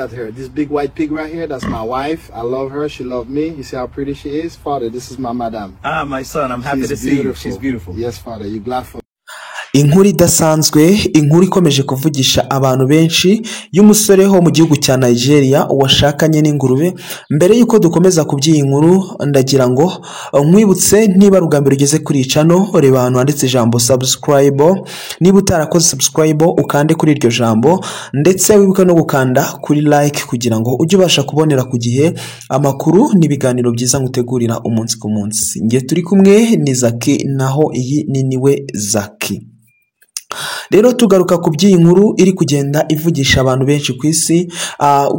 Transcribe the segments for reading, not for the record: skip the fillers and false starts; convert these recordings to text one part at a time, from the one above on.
at her. This big white pig right here, that's my wife. I love her. She loves me. You see how pretty she is? Father, this is my madam. Ah, my son, I'm happy to see you. She's beautiful. Yes, Father. You glad for inkuru idasanzwe, inkuru ikomeje kuvugisha abantu benshi y'umusore ho mu gihugu cya Nigeria washakanye n'ingurube. Mbere yuko dukomeza kubyiyi inkuru, ndagira ngo nkwibutse niba rugambiro ugeze kuri channel, reba ahantu handitse ijambo subscribe. Niba utarakoze subscribe ukande kuri iryo jambo, ndetse wibuke no gukanda kuri like kugira ngo ujye ubasha kubonera ku gihe amakuru n'ibiganiro byiza ngutegurira umunsi ku munsi. Ngiye turi kumwe ni Zaki, naho iyi ni niwe Zaki. Rero tugaruka ku by'iyi nkuru iri kugenda ivugisha abantu benshi ku isi,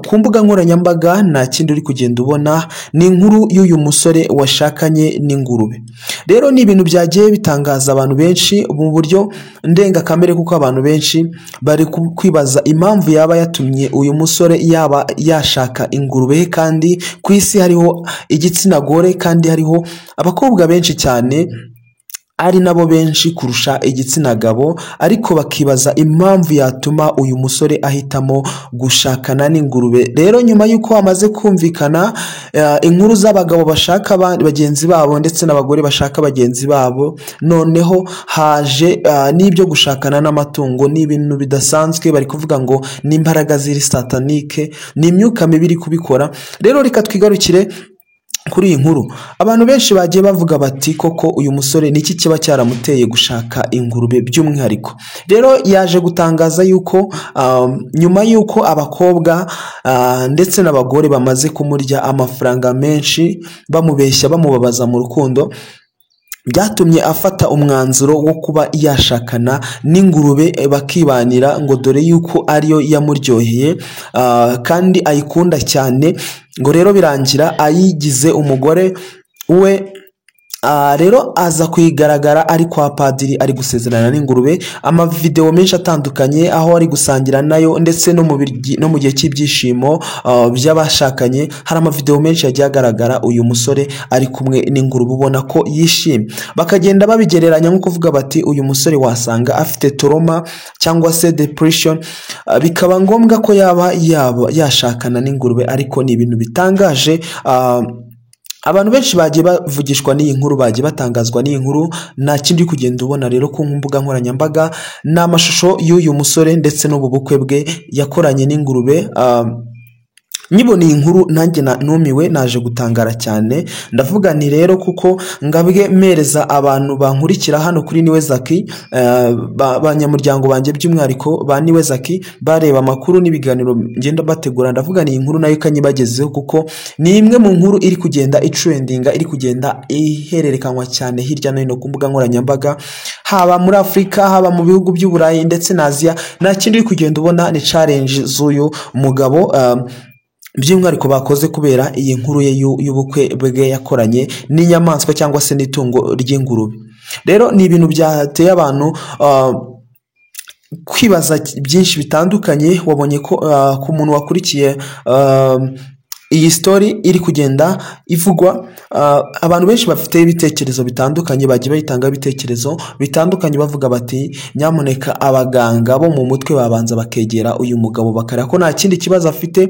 ku mbuga nkoranyambaga nta kindi uri kugenda ubona ni inkuru y'uyu musore washakanye n'ingurube. Rero ni ibintu byagiye bitangaza abantu benshi mu buryo ndengakamere, kuko abantu benshi bari kwibaza impamvu yaba yatumye uyu musore yaba yashaka ingurube, kandi ku isi hariho igitsina gore kandi hariho abakobwa benshi cyane ari nabo benshi kurusha igitsina gabo, ariko bakibaza impamvu yatuma uyu musore ahitamo gushakana n'ingurube. Rero nyuma yuko amaze kumvikana inkuru z'abagabo bashaka bagenzi babo ndetse n'abagore bashaka bagenzi babo, noneho haje n'ibyo gushakana n'amatungo. Ni ibintu bidasanzwe, bari kuvuga ngo ni imbaraga ziri satanike, ni imyuka mibi iri kubikora. Rero reka twigarukire kuri iyi nkuru. Abantu benshi bagiye bavuga bati koko uyu musore niki kiba cyaramuteye gushaka ingurube by'umwihariko. Rero yaje gutangaza yuko nyuma yuko abakobwa ndetse n'abagore bamaze kumurya amafaranga menshi, bamubeshya bamubabaza mu rukundo, byatumye afata umwanzuro wo kuba yashakana n'ingurube bakibanira, ngo dore yuko ariyo yamuryoheye kandi ayikunda cyane, ngo rero birangira ayigize umugore we. Rero aza kuyigaragara ari kwa padiri ari gusezerana n'ingurube, amavideo menshi atandukanye aho ari gusangira nayo, ndetse no mu gihe cy'ibyishimo by'abashakanye hari amavideo menshi yagiye agaragara uyu musore ari kumwe n'ingurube, ubona ko yishimye. Bakagenda babigereranya nko kuvuga bati uyu musore wasanga afite trauma cyangwa se depression, bikaba ngombwa ko yaba yashakana n'ingurube. Ariko ni ibintu bitangaje, abantu benshi bagiye bavugishwa n'iyi nkuru, bagiye batangazwa n'iyi nkuru. Nta kindi kugenda ubona rero ku mbuga nkoranyambaga n'amashusho y'uyu musore ndetse n'ubu bukwe bwe yakoranye n'ingurube. Nyibona iyi nkuru nanjye numiwe, naje gutangara cyane, ndavuga ni rero kuko ngabwe mereza abantu bankurikira hano kuri Niwe Zaki, banyamuryango banjye by'umwihariko ba Niwe Zaki, bareba amakuru n'ibiganiro ngenda bategura, ndavuga ni iyi nkuru nayo kanyibagezeho, kuko ni imwe mu nkuru iri kugenda itrendinga, iri kugenda ihererekanwa cyane hirya no hino ku mbuga nkoranyambaga, haba muri Afrika, haba mu bihugu by'Uburayi ndetse na Aziya. Nta kindi uri kugenda ubona ni challenge z'uyu mugabo by'umwihariko bakoze kubera iyi nkuru ye y'ubukwe bwe yakoranye n'inyamaswa cyangwa se n'itungo ry'ingurube. Rero ni ibintu byateye abantu kwibaza byinshi bitandukanye. Wabonye ko ku muntu wakurikiye iyi story iri kugenda ivugwa, abantu benshi bafite ibitekerezo bitandukanye, bagiye bayitanga ibitekerezo bitandukanye bavuga bati nyamuneka abaganga bo mu mutwe babanza bakegera uyu mugabo bakareba ko nta kindi kibazo afite,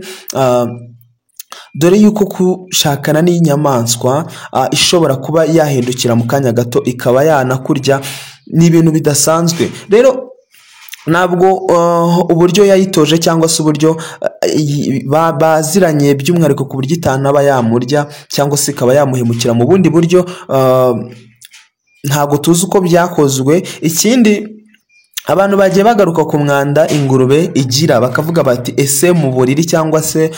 dore yuko kushakana n'inyamaswa ishobora kuba yahindukira mu kanya gato ikaba yanakurya, ni ibintu bidasanzwe. Rero ntabwo uburyo yayitoje cyangwa se uburyo baziranye by'umwihariko ku buryo itanaba yamurya cyangwa se ikaba yamuhemukira mu bundi buryo, ntabwo tuzi uko byakozwe. Ikindi, abantu bagiye bagaruka ku mwanda ingurube igira, bakavuga bati ese mu buriri cyangwa se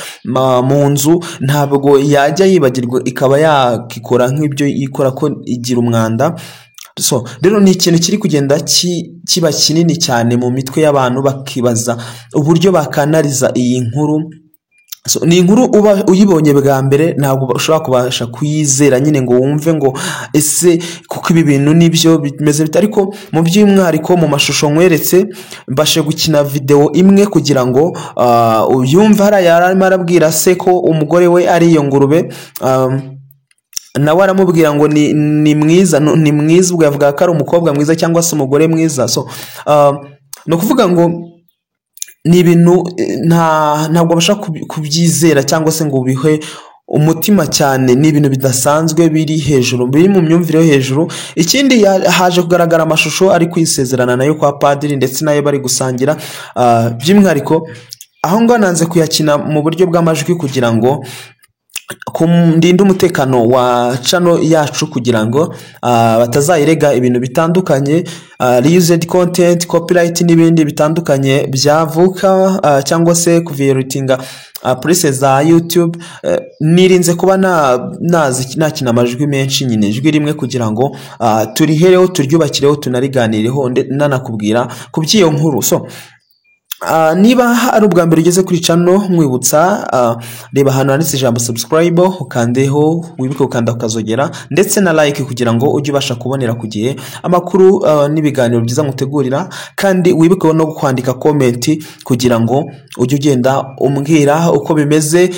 mu nzu ntabwo yajya yibagirwa ikaba yakikora nk'ibyo ikora ko igira umwanda. So rero ni ikintu kiri kugenda kiba kinini cyane mu mitwe y'abantu, bakibaza uburyo bakanariza iyi nkuru. So ni inkuru uba uyibonye bwa mbere ntabwo ushobora kubasha kuyizera nyine ngo wumve ngo ese kuko ibi bintu nibyo bimeze bite. Ariko mu by'umwihariko mu mashusho nkweretse, mbashe gukina video imwe kugira ngo uyumve. Hariya arimo arabwira se ko umugore we ari iyo ngurube, nawe aramubwira ngo ni mwiza, ni mwiza, ubwo yavuga ko ari umukobwa mwiza cyangwa se umugore mwiza. So no kuvuga ngo ni ibintu ntabwo abasha kubyizera cyangwa se ngo bihe umutima cyane. Ni ibintu bidasanzwe biri hejuru, biri mu myumvire yo hejuru. Ikindi haje kugaragara amashusho ari kwisezerana nayo kwa padiri ndetse nayo bari gusangira, by'umwihariko aho ngaho nanze kuyakina mu buryo bw'amajwi kugira ngo ndinde umutekano wa channel yacu, kugira ngo batazayirega ibintu bitandukanye, reused content, copyright n'ibindi bitandukanye byavuka cyangwa se kuvirutinga police za YouTube. Nirinze kuba nakina amajwi menshi, nyine ijwi rimwe kugira ngo turihereho, turyubakireho, tunariganireho nanakubwira ku by'iyo nkuru. So niba ari ubwa mbere ugeze kuri channel, mwibutsa reba ahantu handitse ijambo subscribe, ukandeho, wibuke gukanda ukazogera ndetse na like kugira ngo ujye ubasha kubonera ku gihe amakuru n'ibiganiro byiza ngutegurira, kandi wibuke no kwandika comment kugira ngo ujye ugenda umbwira uko bimeze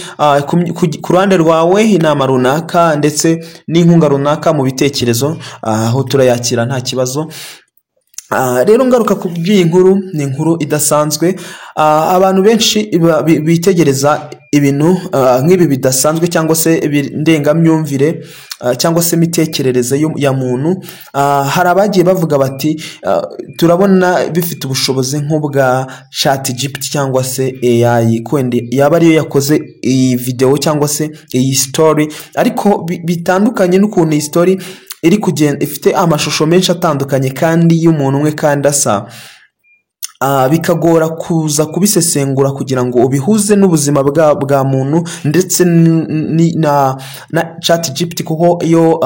ku ruhande rwawe, inama runaka ndetse n'inkunga runaka mu bitekerezo, aho turayakira nta kibazo. Rero ngaruka ku by'iyi nkuru, ni inkuru idasanzwe. Abantu benshi bitegereza ibintu nk'ibi bidasanzwe cyangwa se ndengamyumvire cyangwa se imitekerereze ya muntu. Hari abagiye bavuga bati turabona bifite ubushobozi nk'ubwa ChatGPT cyangwa se AI, kwende yaba ariyo yakoze iyi video cyangwa se iyi story, ariko bitandukanye n'ukuntu iyi story iri kugenda ifite amashusho menshi atandukanye kandi y'umuntu umwe kandi asa, bikagora kuza kubisesengura kugira ngo ubihuze n'ubuzima bwa muntu ndetse na ChatGPT, kuko iyo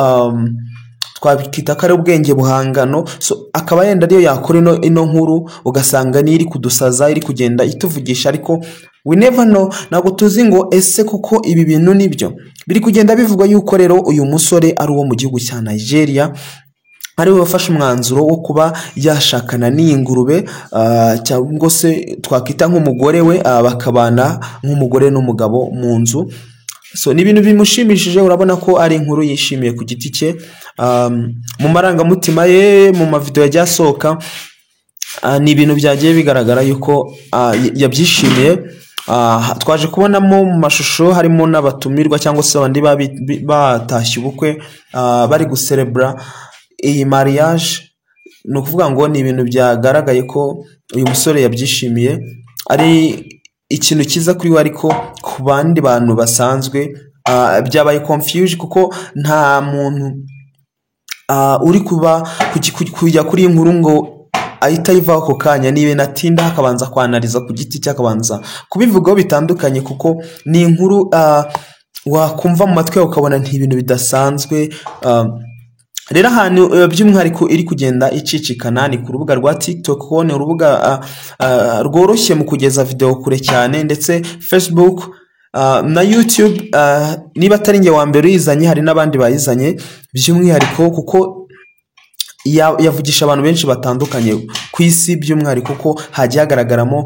twabikita ko ari ubwenge buhangano. So akaba yenda ariyo yakora ino nkuru, ugasanga ni iri kudusaza, iri kugenda ituvugisha, ariko we never know. Ntabwo tuzi ngo ese kuko ibi bintu nibyo biri kugenda bivugwa yuko rero uyu musore ari uwo mu gihugu cya Nigeria, ari we wafashe umwanzuro wo kuba yashakana n'iyi ngurube, cyangwa se twakita nk'umugore we, bakabana nk'umugore n'umugabo mu nzu. So ni ibintu bimushimishije, urabona ko ari inkuru yishimiye ku giti cye, mu marangamutima ye, mu mavideo yagiye asohoka, ni ibintu byagiye bigaragara yuko yabyishimiye. Twaje kubonamo mu mashusho harimo n'abatumirwa cyangwa se abandi batashye ubukwe, bari guserebra iyi mariage. Ni ukuvuga ngo ni ibintu byagaragaye ko uyu musore yabyishimiye, ari ikintu kiza kuri we, ariko ku bandi bantu basanzwe byabaye confuse, kuko nta muntu uri kujya kuri inkuru ngo ahita yivaho ako kanya, nibe natinda hakabanza kwanariza ku giti cye, akabanza kubivugaho bitandukanye, kuko ni inkuru wakumva mu matwi yawe ukabona nti ibintu bidasanzwe. Rero ahantu by'umwihariko iri kugenda icicikana ni ku rubuga rwa TikTok, kuko ni urubuga rworoshye mu kugeza video kure cyane, ndetse Facebook na YouTube. Niba atari nge wa mbere uyizanye, hari n'abandi bayizanye by'umwihariko, kuko yavugisha abantu benshi batandukanye ku isi, by'umwihariko ko hagiye hagaragaramo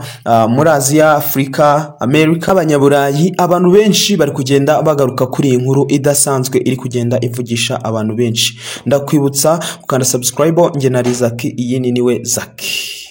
muri Aziya, Afurika, Amerika, Abanyaburayi. Abantu benshi bari kugenda bagaruka kuri iyi nkuru idasanzwe iri kugenda ivugisha abantu benshi. Ndakwibutsa gukanda subscribe. Nge nari Zaki, iyi ni niwe Zaki.